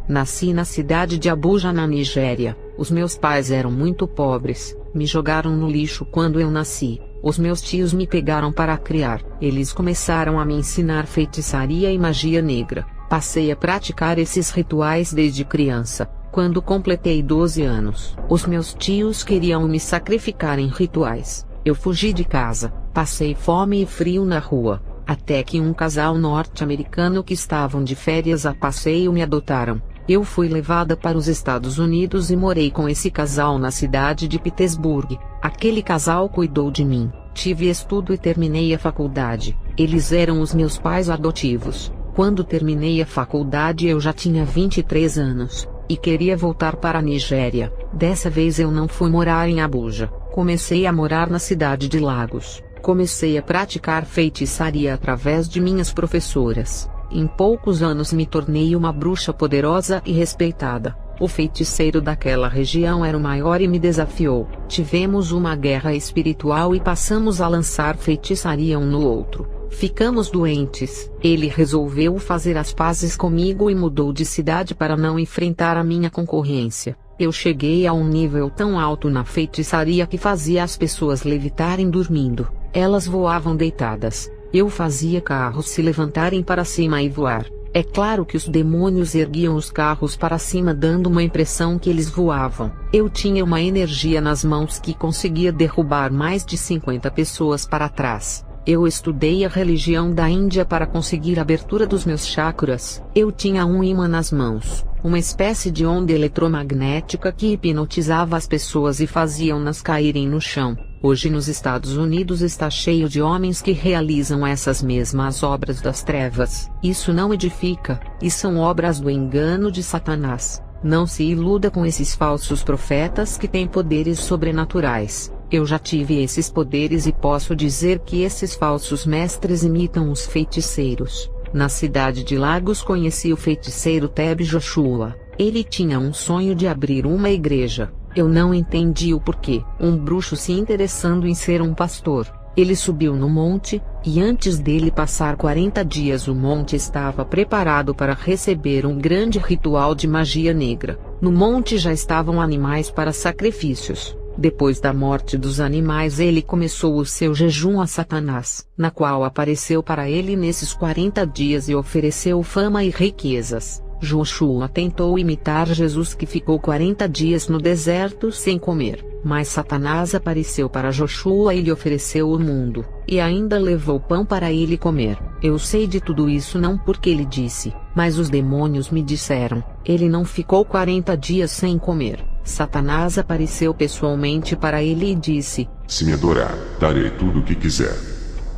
Nasci na cidade de Abuja, na Nigéria. Os meus pais eram muito pobres, me jogaram no lixo quando eu nasci. Os meus tios me pegaram para criar. Eles começaram a me ensinar feitiçaria e magia negra. Passei a praticar esses rituais desde criança. Quando completei 12 anos, os meus tios queriam me sacrificar em rituais. Eu fugi de casa, passei fome e frio na rua, até que um casal norte-americano que estavam de férias a passeio me adotaram. Eu fui levada para os Estados Unidos e morei com esse casal na cidade de Pittsburgh. Aquele casal cuidou de mim, tive estudo e terminei a faculdade. Eles eram os meus pais adotivos. Quando terminei a faculdade eu já tinha 23 anos, e queria voltar para a Nigéria. Dessa vez eu não fui morar em Abuja, comecei a morar na cidade de Lagos. Comecei a praticar feitiçaria através de minhas professoras. Em poucos anos me tornei uma bruxa poderosa e respeitada. O feiticeiro daquela região era o maior e me desafiou. Tivemos uma guerra espiritual e passamos a lançar feitiçaria um no outro. Ficamos doentes. Ele resolveu fazer as pazes comigo e mudou de cidade para não enfrentar a minha concorrência. Eu cheguei a um nível tão alto na feitiçaria que fazia as pessoas levitarem dormindo. Elas voavam deitadas. Eu fazia carros se levantarem para cima e voar. É claro que os demônios erguiam os carros para cima dando uma impressão que eles voavam. Eu tinha uma energia nas mãos que conseguia derrubar mais de 50 pessoas para trás. Eu estudei a religião da Índia para conseguir a abertura dos meus chakras. Eu tinha um imã nas mãos, uma espécie de onda eletromagnética que hipnotizava as pessoas e faziam-nas caírem no chão. Hoje nos Estados Unidos está cheio de homens que realizam essas mesmas obras das trevas. Isso não edifica, e são obras do engano de Satanás. Não se iluda com esses falsos profetas que têm poderes sobrenaturais. Eu já tive esses poderes e posso dizer que esses falsos mestres imitam os feiticeiros. Na cidade de Lagos conheci o feiticeiro Teb Joshua. Ele tinha um sonho de abrir uma igreja. Eu não entendi o porquê. Um bruxo se interessando em ser um pastor. Ele subiu no monte, e antes dele passar 40 dias o monte estava preparado para receber um grande ritual de magia negra. No monte já estavam animais para sacrifícios. Depois da morte dos animais ele começou o seu jejum a Satanás, na qual apareceu para ele nesses 40 dias e ofereceu fama e riquezas. Joshua tentou imitar Jesus, que ficou 40 dias no deserto sem comer, mas Satanás apareceu para Joshua e lhe ofereceu o mundo, e ainda levou pão para ele comer. Eu sei de tudo isso não porque ele disse, mas os demônios me disseram. Ele não ficou 40 dias sem comer. Satanás apareceu pessoalmente para ele e disse: "Se me adorar, darei tudo o que quiser."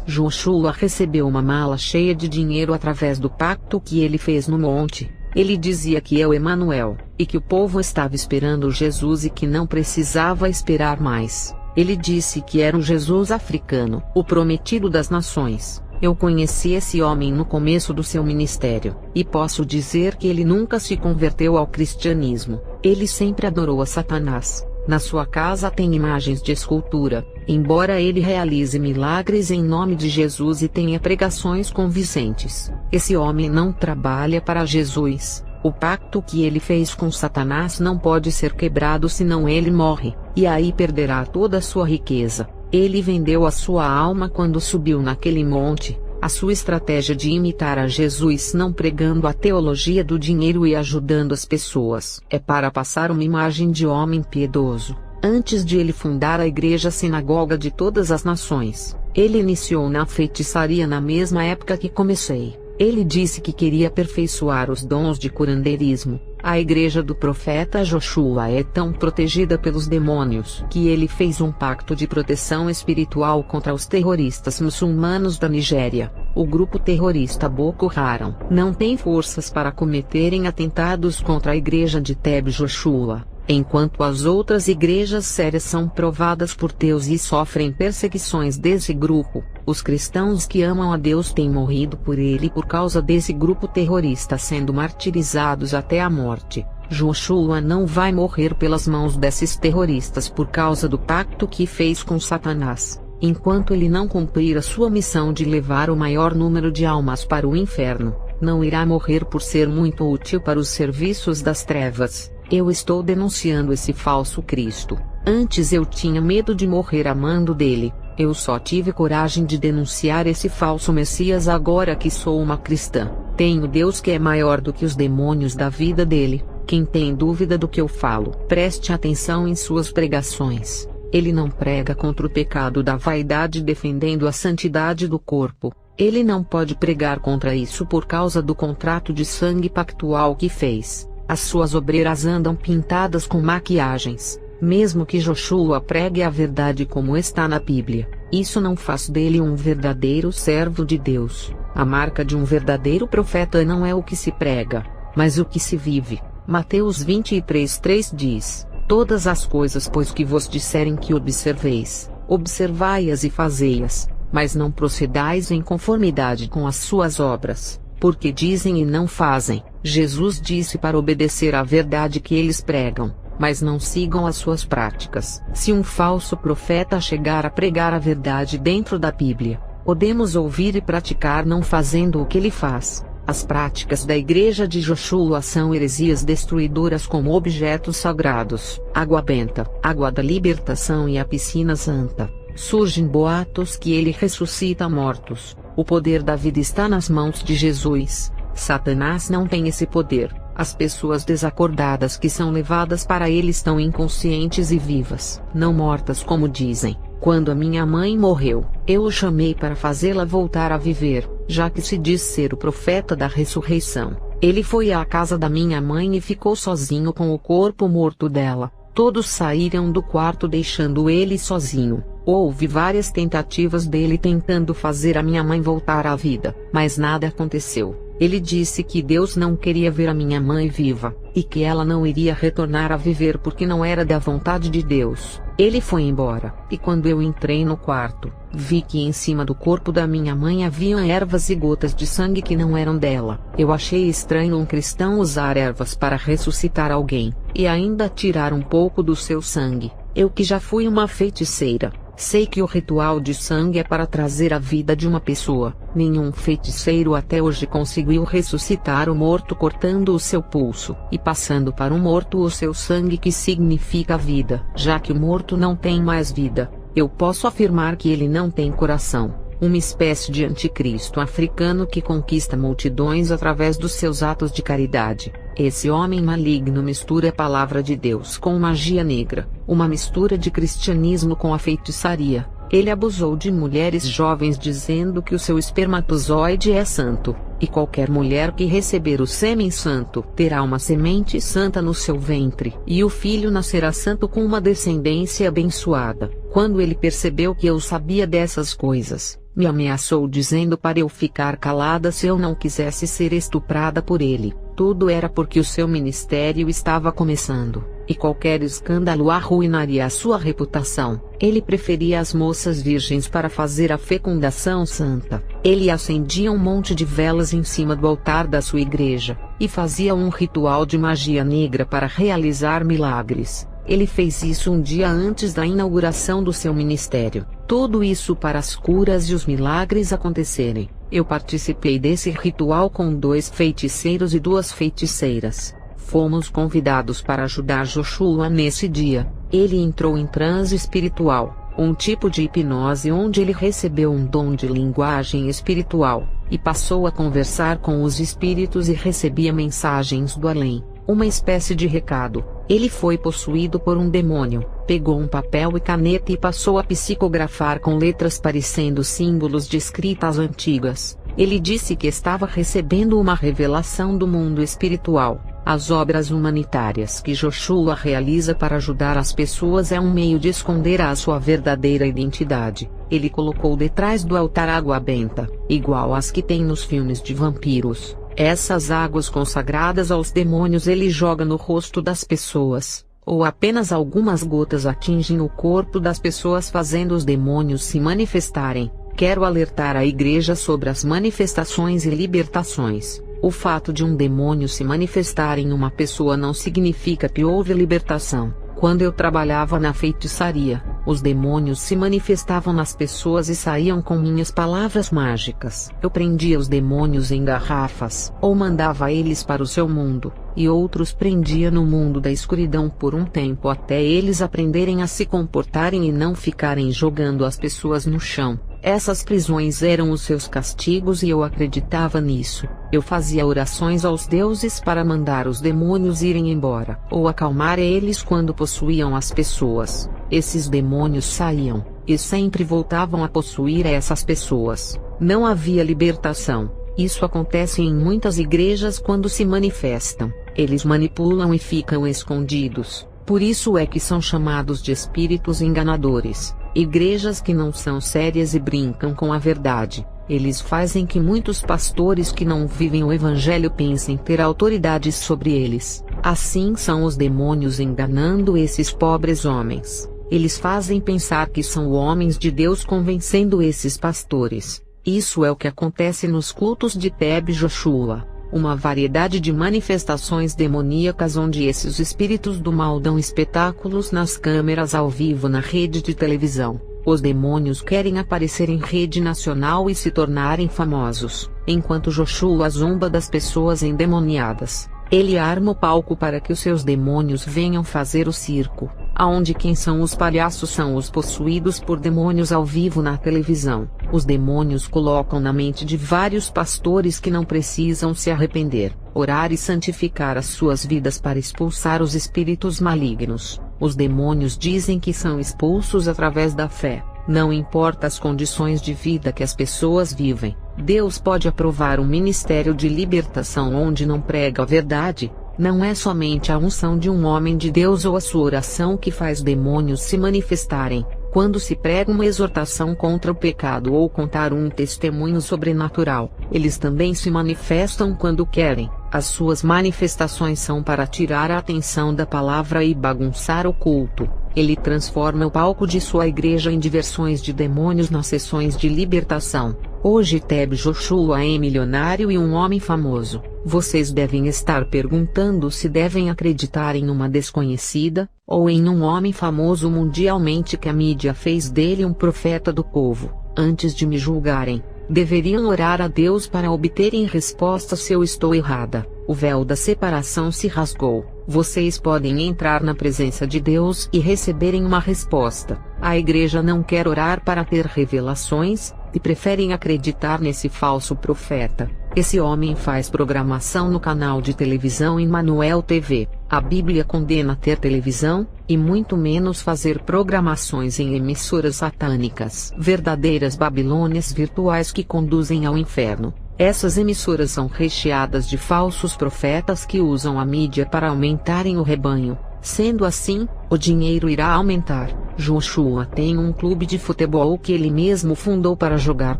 Joshua recebeu uma mala cheia de dinheiro através do pacto que ele fez no monte. Ele dizia que é o Emanuel, e que o povo estava esperando Jesus e que não precisava esperar mais. Ele disse que era o Jesus africano, o prometido das nações. Eu conheci esse homem no começo do seu ministério, e posso dizer que ele nunca se converteu ao cristianismo. Ele sempre adorou a Satanás. Na sua casa tem imagens de escultura, embora ele realize milagres em nome de Jesus e tenha pregações convincentes. Esse homem não trabalha para Jesus. O pacto que ele fez com Satanás não pode ser quebrado senão ele morre, e aí perderá toda a sua riqueza. Ele vendeu a sua alma quando subiu naquele monte. A sua estratégia de imitar a Jesus não pregando a teologia do dinheiro e ajudando as pessoas é para passar uma imagem de homem piedoso. Antes de ele fundar a igreja sinagoga de todas as nações, ele iniciou na feitiçaria na mesma época que comecei. Ele disse que queria aperfeiçoar os dons de curandeirismo. A igreja do profeta Joshua é tão protegida pelos demônios que ele fez um pacto de proteção espiritual contra os terroristas muçulmanos da Nigéria. O grupo terrorista Boko Haram não tem forças para cometerem atentados contra a igreja de Teb Joshua, enquanto as outras igrejas sérias são provadas por Deus e sofrem perseguições desse grupo. Os cristãos que amam a Deus têm morrido por ele por causa desse grupo terrorista sendo martirizados até a morte. Joshua não vai morrer pelas mãos desses terroristas por causa do pacto que fez com Satanás, enquanto ele não cumprir a sua missão de levar o maior número de almas para o inferno. não irá morrer por ser muito útil para os serviços das trevas. Eu estou denunciando esse falso Cristo. Antes eu tinha medo de morrer amando dele. Eu só tive coragem de denunciar esse falso Messias agora que sou uma cristã. Tenho Deus que é maior do que os demônios da vida dele. Quem tem dúvida do que eu falo, preste atenção em suas pregações. Ele não prega contra o pecado da vaidade defendendo a santidade do corpo. Ele não pode pregar contra isso por causa do contrato de sangue pactual que fez. As suas obreiras andam pintadas com maquiagens. Mesmo que Joshua pregue a verdade como está na Bíblia, isso não faz dele um verdadeiro servo de Deus. A marca de um verdadeiro profeta não é o que se prega, mas o que se vive. Mateus 23:3 diz: todas as coisas pois que vos disserem que observeis, observai-as e fazei-as, mas não procedais em conformidade com as suas obras, porque dizem e não fazem. Jesus disse para obedecer à verdade que eles pregam, mas não sigam as suas práticas. Se um falso profeta chegar a pregar a verdade dentro da Bíblia, podemos ouvir e praticar não fazendo o que ele faz. As práticas da igreja de Joshua são heresias destruidoras como objetos sagrados, água benta, água da libertação e a piscina santa. Surgem boatos que ele ressuscita mortos. O poder da vida está nas mãos de Jesus. Satanás não tem esse poder. As pessoas desacordadas que são levadas para ele estão inconscientes e vivas, não mortas como dizem. Quando a minha mãe morreu, eu o chamei para fazê-la voltar a viver, já que se diz ser o profeta da ressurreição. Ele foi à casa da minha mãe e ficou sozinho com o corpo morto dela. Todos saíram do quarto deixando ele sozinho. Houve várias tentativas dele tentando fazer a minha mãe voltar à vida, mas nada aconteceu. Ele disse que Deus não queria ver a minha mãe viva, e que ela não iria retornar a viver porque não era da vontade de Deus. Ele foi embora, e quando eu entrei no quarto, vi que em cima do corpo da minha mãe haviam ervas e gotas de sangue que não eram dela. Eu achei estranho um cristão usar ervas para ressuscitar alguém, e ainda tirar um pouco do seu sangue. Eu que já fui uma feiticeira, sei que o ritual de sangue é para trazer a vida de uma pessoa. Nenhum feiticeiro até hoje conseguiu ressuscitar o morto cortando o seu pulso e passando para o morto o seu sangue, que significa vida. Já que o morto não tem mais vida, eu posso afirmar que ele não tem coração. Uma espécie de anticristo africano que conquista multidões através dos seus atos de caridade. Esse homem maligno mistura a palavra de Deus com magia negra, uma mistura de cristianismo com a feitiçaria. Ele abusou de mulheres jovens dizendo que o seu espermatozoide é santo, e qualquer mulher que receber o sêmen santo terá uma semente santa no seu ventre, e o filho nascerá santo com uma descendência abençoada. Quando ele percebeu que eu sabia dessas coisas, me ameaçou dizendo para eu ficar calada se eu não quisesse ser estuprada por ele. Tudo era porque o seu ministério estava começando, e qualquer escândalo arruinaria a sua reputação. Ele preferia as moças virgens para fazer a fecundação santa. Ele acendia um monte de velas em cima do altar da sua igreja, e fazia um ritual de magia negra para realizar milagres. Ele fez isso um dia antes da inauguração do seu ministério. Tudo isso para as curas e os milagres acontecerem. Eu participei desse ritual com 2 feiticeiros e 2 feiticeiras. Fomos convidados para ajudar Joshua nesse dia. Ele entrou em transe espiritual, um tipo de hipnose onde ele recebeu um dom de linguagem espiritual, e passou a conversar com os espíritos e recebia mensagens do além, uma espécie de recado. Ele foi possuído por um demônio, pegou um papel e caneta e passou a psicografar com letras parecendo símbolos de escritas antigas. Ele disse que estava recebendo uma revelação do mundo espiritual. As obras humanitárias que Joshua realiza para ajudar as pessoas é um meio de esconder a sua verdadeira identidade. Ele colocou detrás do altar água benta, igual às que tem nos filmes de vampiros. Essas águas consagradas aos demônios ele joga no rosto das pessoas, ou apenas algumas gotas atingem o corpo das pessoas fazendo os demônios se manifestarem. Quero alertar a igreja sobre as manifestações e libertações. O fato de um demônio se manifestar em uma pessoa não significa que houve libertação. Quando eu trabalhava na feitiçaria, Os demônios se manifestavam nas pessoas e saíam com minhas palavras mágicas. Eu prendia os demônios em garrafas, ou mandava eles para o seu mundo, e outros prendia no mundo da escuridão por um tempo até eles aprenderem a se comportarem e não ficarem jogando as pessoas no chão. Essas prisões eram os seus castigos e eu acreditava nisso. Eu fazia orações aos deuses para mandar os demônios irem embora, ou acalmar eles quando possuíam as pessoas. Esses demônios saíam, e sempre voltavam a possuir essas pessoas. Não havia libertação. Isso acontece em muitas igrejas quando se manifestam. Eles manipulam e ficam escondidos. Por isso é que são chamados de espíritos enganadores. Igrejas que não são sérias e brincam com a verdade. Eles fazem que muitos pastores que não vivem o evangelho pensem ter autoridades sobre eles. Assim são os demônios enganando esses pobres homens. Eles fazem pensar que são homens de Deus convencendo esses pastores. Isso é o que acontece nos cultos de Teb Joshua. Uma variedade de manifestações demoníacas onde esses espíritos do mal dão espetáculos nas câmeras ao vivo na rede de televisão. Os demônios querem aparecer em rede nacional e se tornarem famosos, enquanto Joshua zomba das pessoas endemoniadas. Ele arma o palco para que os seus demônios venham fazer o circo, aonde quem são os palhaços são os possuídos por demônios ao vivo na televisão. Os demônios colocam na mente de vários pastores que não precisam se arrepender, orar e santificar as suas vidas para expulsar os espíritos malignos. Os demônios dizem que são expulsos através da fé. Não importa as condições de vida que as pessoas vivem, Deus pode aprovar um ministério de libertação onde não prega a verdade. Não é somente a unção de um homem de Deus ou a sua oração que faz demônios se manifestarem. Quando se prega uma exortação contra o pecado ou contar um testemunho sobrenatural, eles também se manifestam quando querem. As suas manifestações são para tirar a atenção da palavra e bagunçar o culto. Ele transforma o palco de sua igreja em diversões de demônios nas sessões de libertação. Hoje Teb Joshua é milionário e um homem famoso. Vocês devem estar perguntando se devem acreditar em uma desconhecida, ou em um homem famoso mundialmente que a mídia fez dele um profeta do povo. Antes de me julgarem, deveriam orar a Deus para obterem resposta se eu estou errada. O véu da separação se rasgou. Vocês podem entrar na presença de Deus e receberem uma resposta. A igreja não quer orar para ter revelações, e preferem acreditar nesse falso profeta. Esse homem faz programação no canal de televisão Emmanuel TV. A Bíblia condena ter televisão, e muito menos fazer programações em emissoras satânicas. Verdadeiras Babilônias virtuais que conduzem ao inferno. Essas emissoras são recheadas de falsos profetas que usam a mídia para aumentarem o rebanho. Sendo assim, o dinheiro irá aumentar. Joshua tem um clube de futebol que ele mesmo fundou para jogar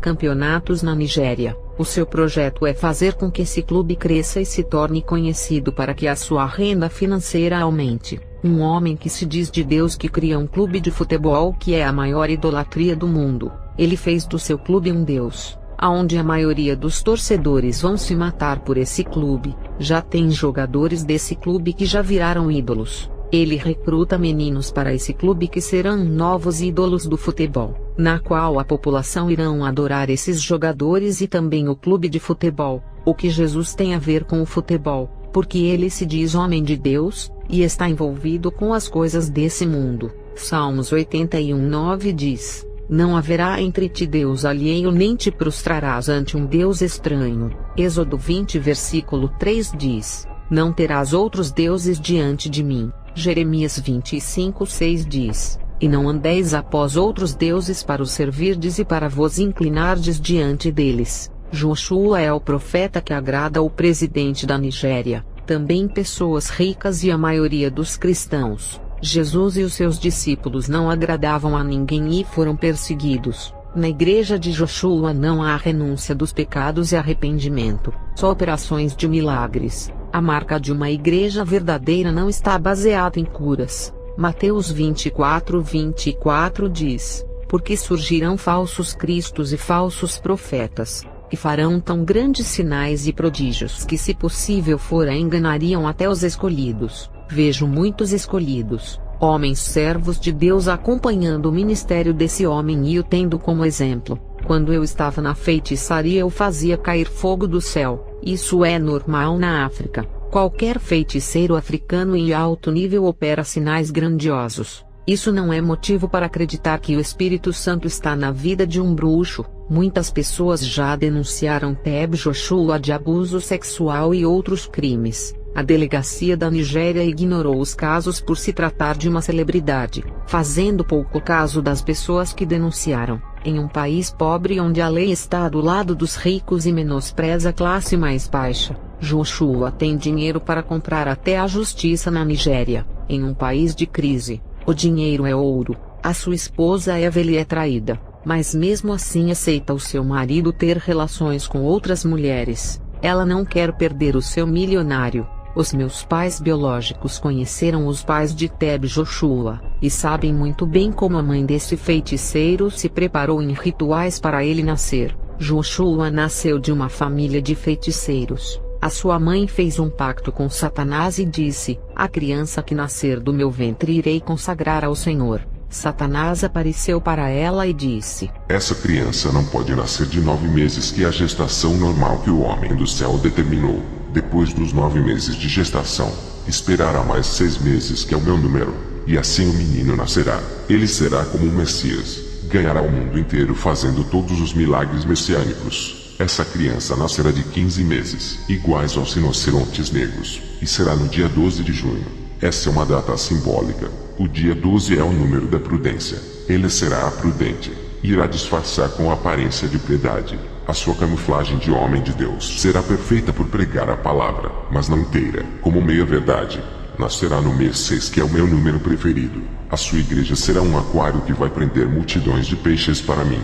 campeonatos na Nigéria. O seu projeto é fazer com que esse clube cresça e se torne conhecido para que a sua renda financeira aumente. Um homem que se diz de Deus que cria um clube de futebol que é a maior idolatria do mundo. Ele fez do seu clube um Deus, aonde a maioria dos torcedores vão se matar por esse clube. Já tem jogadores desse clube que já viraram ídolos. Ele recruta meninos para esse clube que serão novos ídolos do futebol, na qual a população irão adorar esses jogadores e também o clube de futebol. O que Jesus tem a ver com o futebol? Porque ele se diz homem de Deus, e está envolvido com as coisas desse mundo. Salmos 81:9 diz: não haverá entre ti Deus alheio nem te prostrarás ante um Deus estranho. Êxodo 20 versículo 3 diz: não terás outros deuses diante de mim. Jeremias 25:6 diz: e não andeis após outros deuses para os servirdes e para vos inclinardes diante deles. Joshua é o profeta que agrada o presidente da Nigéria, também pessoas ricas e a maioria dos cristãos. Jesus e os seus discípulos não agradavam a ninguém e foram perseguidos. Na igreja de Joshua não há renúncia dos pecados e arrependimento, só operações de milagres. A marca de uma igreja verdadeira não está baseada em curas. Mateus 24:24 diz: porque surgirão falsos cristos e falsos profetas, que farão tão grandes sinais e prodígios que, se possível fora, enganariam até os escolhidos. Vejo muitos escolhidos, homens servos de Deus acompanhando o ministério desse homem e o tendo como exemplo. Quando eu estava na feitiçaria eu fazia cair fogo do céu. Isso é normal na África. Qualquer feiticeiro africano em alto nível opera sinais grandiosos. Isso não é motivo para acreditar que o Espírito Santo está na vida de um bruxo. Muitas pessoas já denunciaram TB Joshua de abuso sexual e outros crimes. A delegacia da Nigéria ignorou os casos por se tratar de uma celebridade, fazendo pouco caso das pessoas que denunciaram. Em um país pobre onde a lei está do lado dos ricos e menospreza a classe mais baixa, Joshua tem dinheiro para comprar até a justiça na Nigéria. Em um país de crise, o dinheiro é ouro. A sua esposa Evelyn é traída, mas mesmo assim aceita o seu marido ter relações com outras mulheres. Ela não quer perder o seu milionário. Os meus pais biológicos conheceram os pais de TB Joshua, e sabem muito bem como a mãe desse feiticeiro se preparou em rituais para ele nascer. Joshua nasceu de uma família de feiticeiros. A sua mãe fez um pacto com Satanás e disse: "A criança que nascer do meu ventre irei consagrar ao Senhor." Satanás apareceu para ela e disse: Essa criança não pode nascer de 9 meses, que é a gestação normal que o homem do céu determinou. Depois dos 9 meses de gestação, esperará mais 6 meses, que é o meu número, e assim o menino nascerá. Ele será como um Messias, ganhará o mundo inteiro fazendo todos os milagres messiânicos. Essa criança nascerá de 15 meses, iguais aos rinocerontes negros, e será no dia 12 de junho. Essa é uma data simbólica. O dia 12 é o número da prudência. Ele será prudente. Irá disfarçar com a aparência de piedade. A sua camuflagem de homem de Deus será perfeita por pregar a palavra, mas não inteira, como meia-verdade. Nascerá no mês 6, que é o meu número preferido. A sua igreja será um aquário que vai prender multidões de peixes para mim.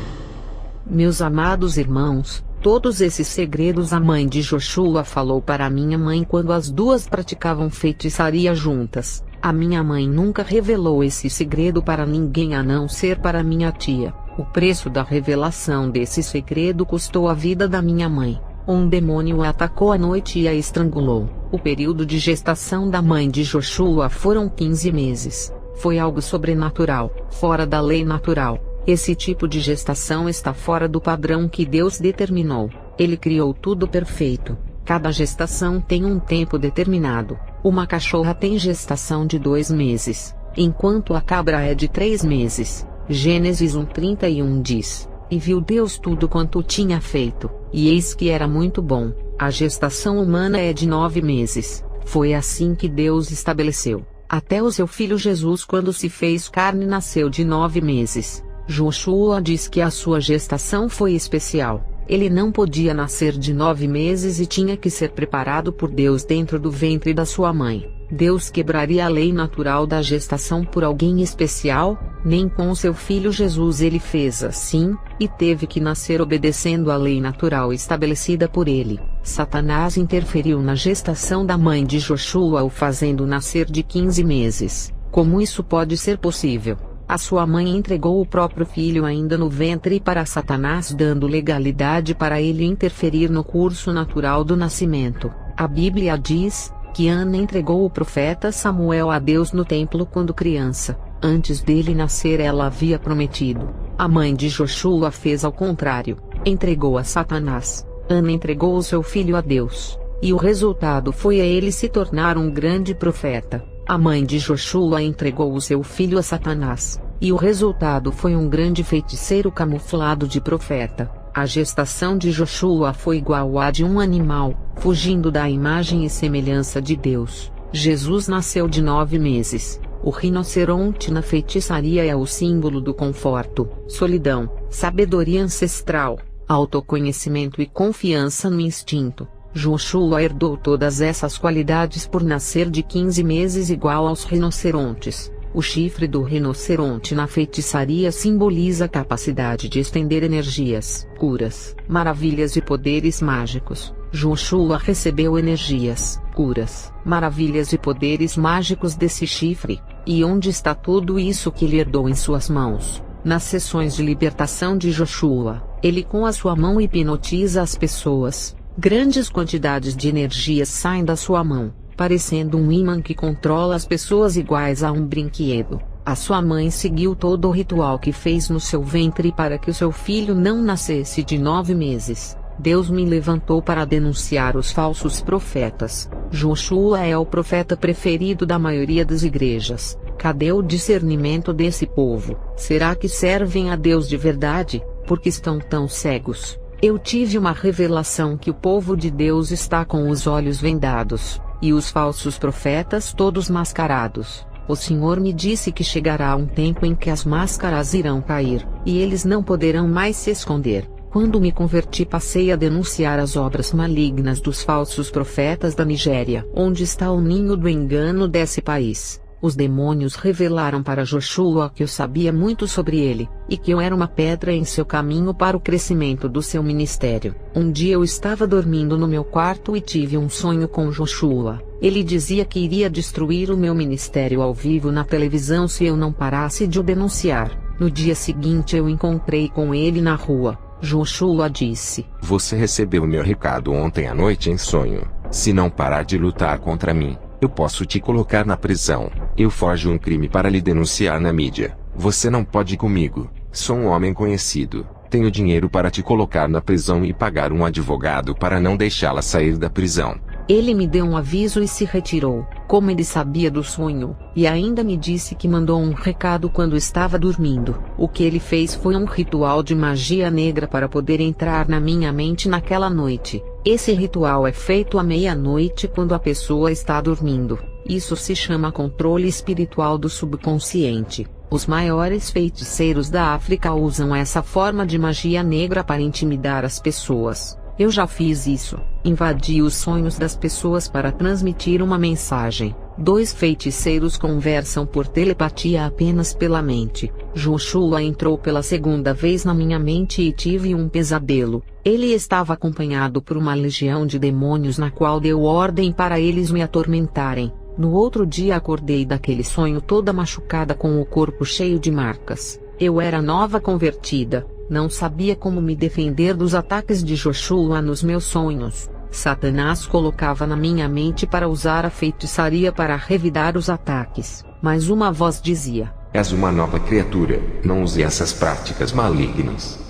Meus amados irmãos, todos esses segredos a mãe de Joshua falou para minha mãe quando as duas praticavam feitiçaria juntas. A minha mãe nunca revelou esse segredo para ninguém a não ser para minha tia. O preço da revelação desse segredo custou a vida da minha mãe. Um demônio a atacou à noite e a estrangulou. O período de gestação da mãe de Joshua foram 15 meses. Foi algo sobrenatural, fora da lei natural. Esse tipo de gestação está fora do padrão que Deus determinou. Ele criou tudo perfeito. Cada gestação tem um tempo determinado. Uma cachorra tem gestação de 2 meses, enquanto a cabra é de 3 meses. Gênesis 1:31 diz: "E viu Deus tudo quanto tinha feito, e eis que era muito bom." A gestação humana é de 9 meses. Foi assim que Deus estabeleceu. Até o seu filho Jesus, quando se fez carne, nasceu de 9 meses. Joshua diz que a sua gestação foi especial. Ele não podia nascer de 9 meses e tinha que ser preparado por Deus dentro do ventre da sua mãe. Deus quebraria a lei natural da gestação por alguém especial? Nem com seu filho Jesus ele fez assim, e teve que nascer obedecendo a lei natural estabelecida por ele. Satanás interferiu na gestação da mãe de Joshua, o fazendo nascer de 15 meses. Como isso pode ser possível? A sua mãe entregou o próprio filho ainda no ventre para Satanás, dando legalidade para ele interferir no curso natural do nascimento. A Bíblia diz que Ana entregou o profeta Samuel a Deus no templo quando criança. Antes dele nascer, ela havia prometido. A mãe de Joshua fez ao contrário, entregou a Satanás. Ana entregou o seu filho a Deus, e o resultado foi a ele se tornar um grande profeta. A mãe de Joshua entregou o seu filho a Satanás, e o resultado foi um grande feiticeiro camuflado de profeta. A gestação de Joshua foi igual à de um animal, fugindo da imagem e semelhança de Deus. Jesus nasceu de 9 meses. O rinoceronte na feitiçaria é o símbolo do conforto, solidão, sabedoria ancestral, autoconhecimento e confiança no instinto. Joshua herdou todas essas qualidades por nascer de 15 meses, igual aos rinocerontes. O chifre do rinoceronte na feitiçaria simboliza a capacidade de estender energias, curas, maravilhas e poderes mágicos. Joshua recebeu energias, curas, maravilhas e poderes mágicos desse chifre. E onde está tudo isso que ele herdou em suas mãos? Nas sessões de libertação de Joshua, ele com a sua mão hipnotiza as pessoas. Grandes quantidades de energias saem da sua mão. parecendo um imã que controla as pessoas iguais a um brinquedo. A sua mãe seguiu todo o ritual que fez no seu ventre para que o seu filho não nascesse de 9 meses. Deus me levantou para denunciar os falsos profetas. Joshua é o profeta preferido da maioria das igrejas. Cadê o discernimento desse povo? Será que servem a Deus de verdade? Porque estão tão cegos. Eu tive uma revelação que o povo de Deus está com os olhos vendados, e os falsos profetas todos mascarados. O Senhor me disse que chegará um tempo em que as máscaras irão cair, e eles não poderão mais se esconder. Quando me converti, passei a denunciar as obras malignas dos falsos profetas da Nigéria. Onde está o ninho do engano desse país? Os demônios revelaram para Joshua que eu sabia muito sobre ele, e que eu era uma pedra em seu caminho para o crescimento do seu ministério. Um dia eu estava dormindo no meu quarto e tive um sonho com Joshua. Ele dizia que iria destruir o meu ministério ao vivo na televisão se eu não parasse de o denunciar. No dia seguinte eu encontrei com ele na rua. Joshua disse: "Você recebeu meu recado ontem à noite em sonho. Se não parar de lutar contra mim, eu posso te colocar na prisão. Eu forjo um crime para lhe denunciar na mídia. Você não pode ir comigo. Sou um homem conhecido. Tenho dinheiro para te colocar na prisão e pagar um advogado para não deixá-la sair da prisão." Ele me deu um aviso e se retirou. Como ele sabia do sonho, e ainda me disse que mandou um recado quando estava dormindo. O que ele fez foi um ritual de magia negra para poder entrar na minha mente naquela noite. Esse ritual é feito à meia-noite quando a pessoa está dormindo. Isso se chama controle espiritual do subconsciente. Os maiores feiticeiros da África usam essa forma de magia negra para intimidar as pessoas. Eu já fiz isso. Invadi os sonhos das pessoas para transmitir uma mensagem. 2 feiticeiros conversam por telepatia apenas pela mente. Joshua entrou pela segunda vez na minha mente e tive um pesadelo. Ele estava acompanhado por uma legião de demônios na qual deu ordem para eles me atormentarem. No outro dia acordei daquele sonho toda machucada com o corpo cheio de marcas. Eu era nova convertida. Não sabia como me defender dos ataques de Joshua nos meus sonhos. Satanás colocava na minha mente para usar a feitiçaria para revidar os ataques. Mas uma voz dizia: "És uma nova criatura, não use essas práticas malignas."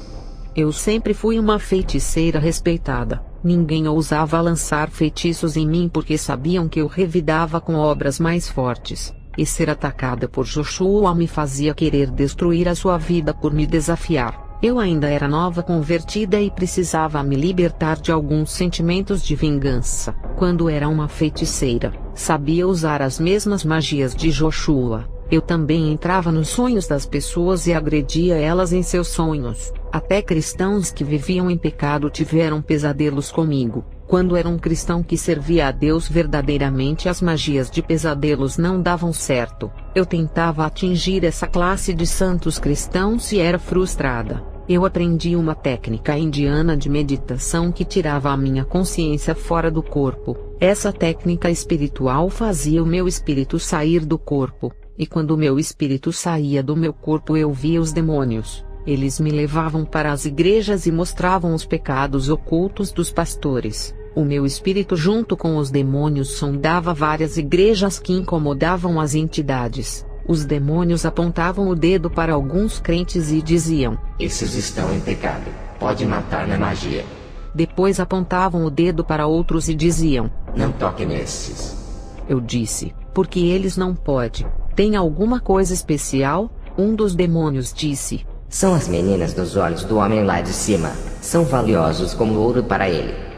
Eu sempre fui uma feiticeira respeitada. Ninguém ousava lançar feitiços em mim porque sabiam que eu revidava com obras mais fortes. E ser atacada por Joshua me fazia querer destruir a sua vida por me desafiar. Eu ainda era nova convertida e precisava me libertar de alguns sentimentos de vingança. Quando era uma feiticeira, sabia usar as mesmas magias de Joshua. Eu também entrava nos sonhos das pessoas e agredia elas em seus sonhos. Até cristãos que viviam em pecado tiveram pesadelos comigo. Quando era um cristão que servia a Deus verdadeiramente, as magias de pesadelos não davam certo. Eu tentava atingir essa classe de santos cristãos e era frustrada. Eu aprendi uma técnica indiana de meditação que tirava a minha consciência fora do corpo. Essa técnica espiritual fazia o meu espírito sair do corpo, e quando o meu espírito saía do meu corpo eu via os demônios. Eles me levavam para as igrejas e mostravam os pecados ocultos dos pastores. O meu espírito junto com os demônios sondava várias igrejas que incomodavam as entidades. Os demônios apontavam o dedo para alguns crentes e diziam: "Esses estão em pecado, pode matar na magia." Depois apontavam o dedo para outros e diziam: "Não toque nesses." Eu disse: "Porque eles não podem. Tem alguma coisa especial?" Um dos demônios disse: "São as meninas dos olhos do homem lá de cima. São valiosos como ouro para ele."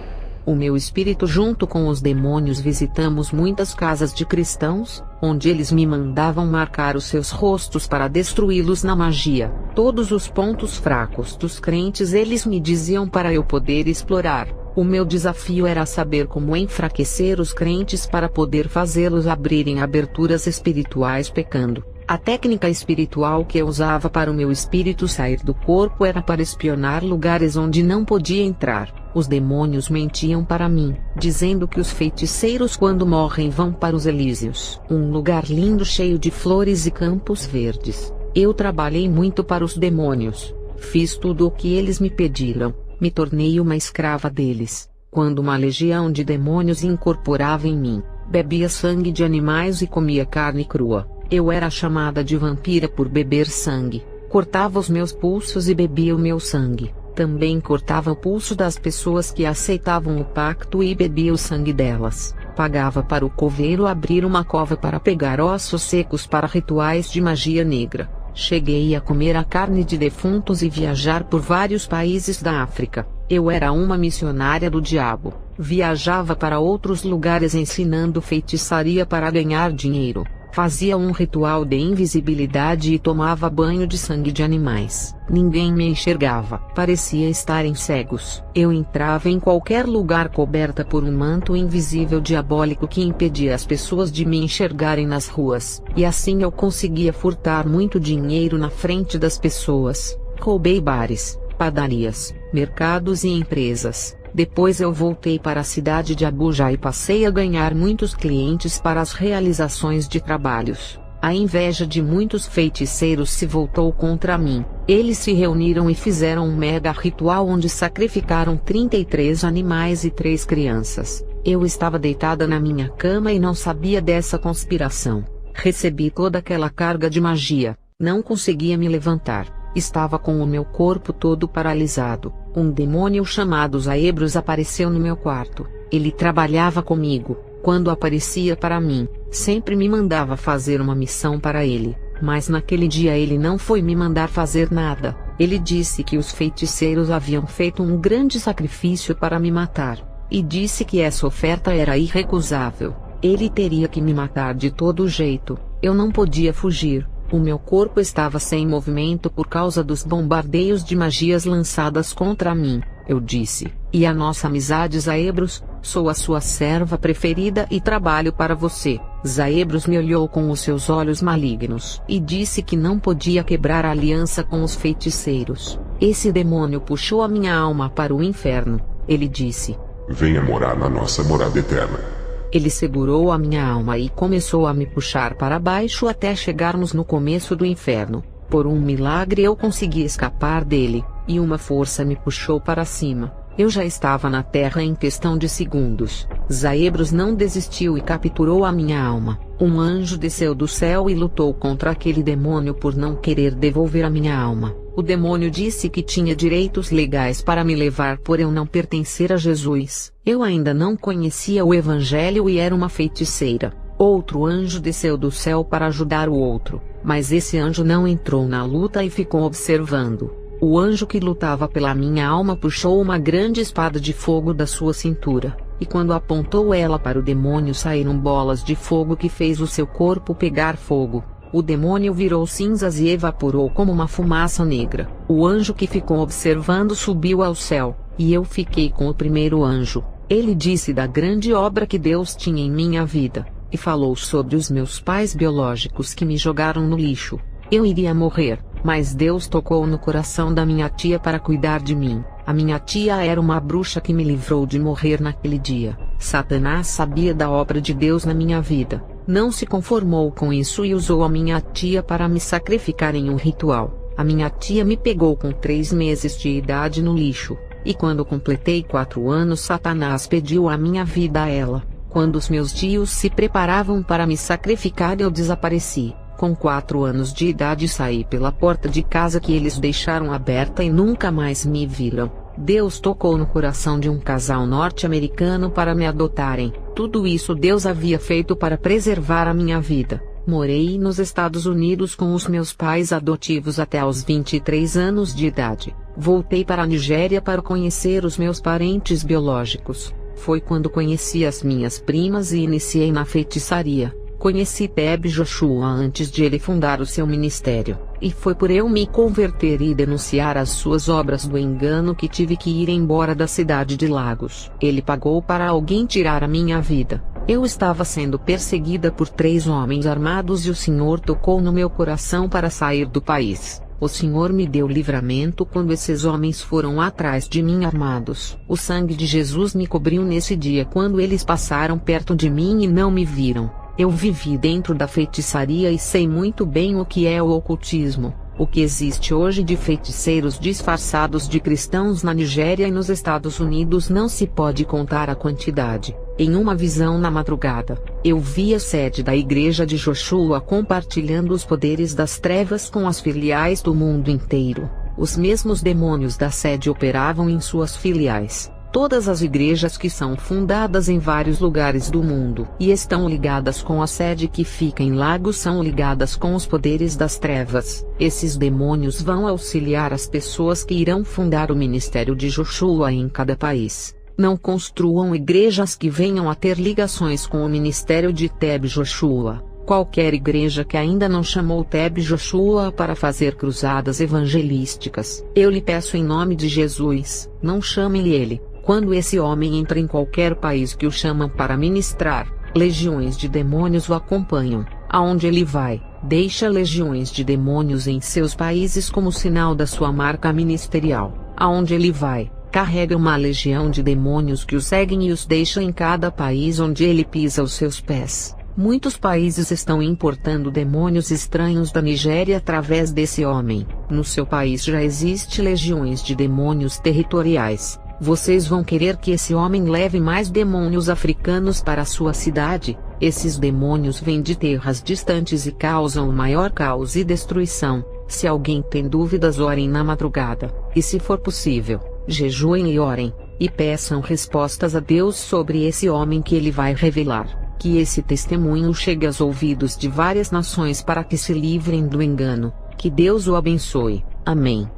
O meu espírito junto com os demônios visitamos muitas casas de cristãos, onde eles me mandavam marcar os seus rostos para destruí-los na magia. Todos os pontos fracos dos crentes eles me diziam para eu poder explorar. O meu desafio era saber como enfraquecer os crentes para poder fazê-los abrirem aberturas espirituais pecando. A técnica espiritual que eu usava para o meu espírito sair do corpo era para espionar lugares onde não podia entrar. Os demônios mentiam para mim, dizendo que os feiticeiros quando morrem vão para os Elíseos, um lugar lindo cheio de flores e campos verdes. Eu trabalhei muito para os demônios. Fiz tudo o que eles me pediram. Me tornei uma escrava deles. Quando uma legião de demônios incorporava em mim, bebia sangue de animais e comia carne crua. Eu era chamada de vampira por beber sangue. Cortava os meus pulsos e bebia o meu sangue. Também cortava o pulso das pessoas que aceitavam o pacto e bebia o sangue delas. Pagava para o coveiro abrir uma cova para pegar ossos secos para rituais de magia negra. Cheguei a comer a carne de defuntos e viajar por vários países da África. Eu era uma missionária do diabo. Viajava para outros lugares ensinando feitiçaria para ganhar dinheiro. Fazia um ritual de invisibilidade e tomava banho de sangue de animais. Ninguém me enxergava. Parecia estarem cegos. Eu entrava em qualquer lugar coberta por um manto invisível diabólico que impedia as pessoas de me enxergarem nas ruas. E assim eu conseguia furtar muito dinheiro na frente das pessoas. Roubei bares, padarias, mercados e empresas. Depois eu voltei para a cidade de Abuja e passei a ganhar muitos clientes para as realizações de trabalhos. A inveja de muitos feiticeiros se voltou contra mim. Eles se reuniram e fizeram um mega ritual onde sacrificaram 33 animais e 3 crianças. Eu estava deitada na minha cama e não sabia dessa conspiração. Recebi toda aquela carga de magia. Não conseguia me levantar. Estava com o meu corpo todo paralisado. Um demônio chamado Zaebros apareceu no meu quarto. Ele trabalhava comigo. Quando aparecia para mim, sempre me mandava fazer uma missão para ele. Mas naquele dia ele não foi me mandar fazer nada. Ele disse que os feiticeiros haviam feito um grande sacrifício para me matar. E disse que essa oferta era irrecusável. Ele teria que me matar de todo jeito. Eu não podia fugir. O meu corpo estava sem movimento por causa dos bombardeios de magias lançadas contra mim. Eu disse: "E a nossa amizade, Zaebros? Sou a sua serva preferida e trabalho para você." Zaebros me olhou com os seus olhos malignos e disse que não podia quebrar a aliança com os feiticeiros. Esse demônio puxou a minha alma para o inferno. Ele disse: "Venha morar na nossa morada eterna." Ele segurou a minha alma e começou a me puxar para baixo até chegarmos no começo do inferno. Por um milagre eu consegui escapar dele, e uma força me puxou para cima. Eu já estava na terra em questão de segundos. Zaebros não desistiu e capturou a minha alma. Um anjo desceu do céu e lutou contra aquele demônio por não querer devolver a minha alma. O demônio disse que tinha direitos legais para me levar por eu não pertencer a Jesus. Eu ainda não conhecia o Evangelho e era uma feiticeira. Outro anjo desceu do céu para ajudar o outro, mas esse anjo não entrou na luta e ficou observando. O anjo que lutava pela minha alma puxou uma grande espada de fogo da sua cintura, e quando apontou ela para o demônio saíram bolas de fogo que fez o seu corpo pegar fogo. O demônio virou cinzas e evaporou como uma fumaça negra. O anjo que ficou observando subiu ao céu, e eu fiquei com o primeiro anjo. Ele disse da grande obra que Deus tinha em minha vida, e falou sobre os meus pais biológicos que me jogaram no lixo. Eu iria morrer, mas Deus tocou no coração da minha tia para cuidar de mim. A minha tia era uma bruxa que me livrou de morrer naquele dia. Satanás sabia da obra de Deus na minha vida. Não se conformou com isso e usou a minha tia para me sacrificar em um ritual. A minha tia me pegou com 3 meses de idade no lixo, e quando completei 4 anos Satanás pediu a minha vida a ela. Quando os meus tios se preparavam para me sacrificar eu desapareci. Com 4 anos de idade saí pela porta de casa que eles deixaram aberta e nunca mais me viram. Deus tocou no coração de um casal norte-americano para me adotarem. Tudo isso Deus havia feito para preservar a minha vida. Morei nos Estados Unidos com os meus pais adotivos até aos 23 anos de idade. Voltei para a Nigéria para conhecer os meus parentes biológicos. Foi quando conheci as minhas primas e iniciei na feitiçaria. Conheci Teb Joshua antes de ele fundar o seu ministério, e foi por eu me converter e denunciar as suas obras do engano que tive que ir embora da cidade de Lagos. Ele pagou para alguém tirar a minha vida. Eu estava sendo perseguida por 3 homens armados e o Senhor tocou no meu coração para sair do país. O Senhor me deu livramento quando esses homens foram atrás de mim armados. O sangue de Jesus me cobriu nesse dia quando eles passaram perto de mim e não me viram. Eu vivi dentro da feitiçaria e sei muito bem o que é o ocultismo. O que existe hoje de feiticeiros disfarçados de cristãos na Nigéria e nos Estados Unidos não se pode contar a quantidade. Em uma visão na madrugada, eu vi a sede da igreja de Joshua compartilhando os poderes das trevas com as filiais do mundo inteiro. Os mesmos demônios da sede operavam em suas filiais. Todas as igrejas que são fundadas em vários lugares do mundo e estão ligadas com a sede que fica em Lagos são ligadas com os poderes das trevas. Esses demônios vão auxiliar as pessoas que irão fundar o ministério de Joshua em cada país. Não construam igrejas que venham a ter ligações com o ministério de Teb Joshua. Qualquer igreja que ainda não chamou Teb Joshua para fazer cruzadas evangelísticas, eu lhe peço em nome de Jesus, não chamem ele. Quando esse homem entra em qualquer país que o chamam para ministrar, legiões de demônios o acompanham. Aonde ele vai, deixa legiões de demônios em seus países como sinal da sua marca ministerial. Aonde ele vai, carrega uma legião de demônios que o seguem e os deixa em cada país onde ele pisa os seus pés. Muitos países estão importando demônios estranhos da Nigéria através desse homem. No seu país já existe legiões de demônios territoriais. Vocês vão querer que esse homem leve mais demônios africanos para a sua cidade? Esses demônios vêm de terras distantes e causam o maior caos e destruição. Se alguém tem dúvidas, orem na madrugada, e se for possível, jejuem e orem, e peçam respostas a Deus sobre esse homem que ele vai revelar. Que esse testemunho chegue aos ouvidos de várias nações para que se livrem do engano. Que Deus o abençoe. Amém.